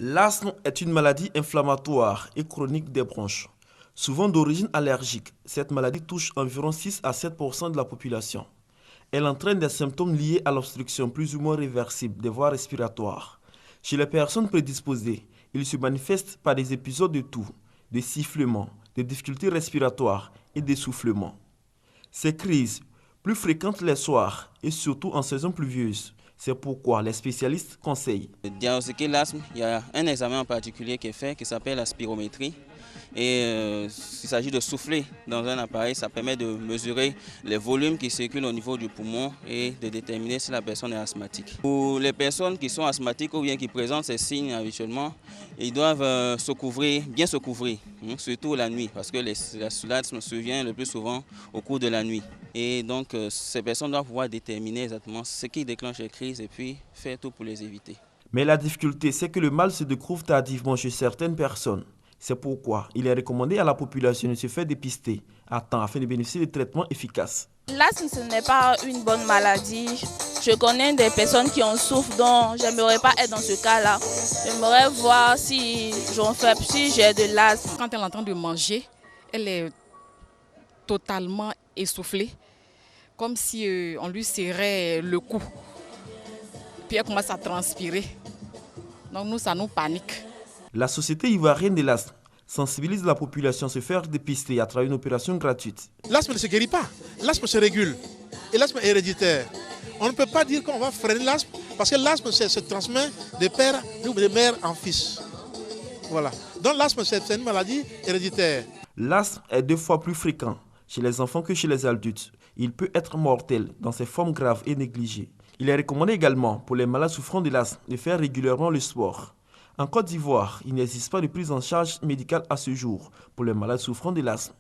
L'asthme est une maladie inflammatoire et chronique des bronches. Souvent d'origine allergique, cette maladie touche environ 6 à 7% de la population. Elle entraîne des symptômes liés à l'obstruction plus ou moins réversible des voies respiratoires. Chez les personnes prédisposées, il se manifeste par des épisodes de toux, de sifflements, de difficultés respiratoires et d'essoufflement. Ces crises, plus fréquentes les soirs et surtout en saison pluvieuse, c'est pourquoi les spécialistes conseillent. Pour diagnostiquer l'asthme, il y a un examen en particulier qui est fait qui s'appelle la spirométrie. Et il s'agit de souffler dans un appareil, ça permet de mesurer les volumes qui circulent au niveau du poumon et de déterminer si la personne est asthmatique. Pour les personnes qui sont asthmatiques ou bien qui présentent ces signes habituellement, ils doivent bien se couvrir, surtout la nuit, parce que l'asthme survient le plus souvent au cours de la nuit. Et donc ces personnes doivent pouvoir déterminer exactement ce qui déclenche les crises et puis faire tout pour les éviter. Mais la difficulté, c'est que le mal se découvre tardivement chez certaines personnes. C'est pourquoi il est recommandé à la population de se faire dépister à temps afin de bénéficier de traitements efficaces. L'asthme, ce n'est pas une bonne maladie. Je connais des personnes qui en souffrent, donc j'aimerais pas être dans ce cas-là. J'aimerais voir si j'ai de l'asthme. Quand elle est en train de manger, elle est totalement essoufflée, comme si on lui serrait le cou. Puis elle commence à transpirer. Donc nous, ça nous panique. La Société ivoirienne de l'asthme sensibilise la population à se faire dépister à travers une opération gratuite. L'asthme ne se guérit pas, l'asthme se régule et l'asthme est héréditaire. On ne peut pas dire qu'on va freiner l'asthme parce que l'asthme se transmet de père ou de mère en fils. Voilà. Donc l'asthme c'est une maladie héréditaire. L'asthme est 2 fois plus fréquent chez les enfants que chez les adultes. Il peut être mortel dans ses formes graves et négligées. Il est recommandé également pour les malades souffrant de l'asthme de faire régulièrement le sport. En Côte d'Ivoire, il n'existe pas de prise en charge médicale à ce jour pour les malades souffrant de l'asthme.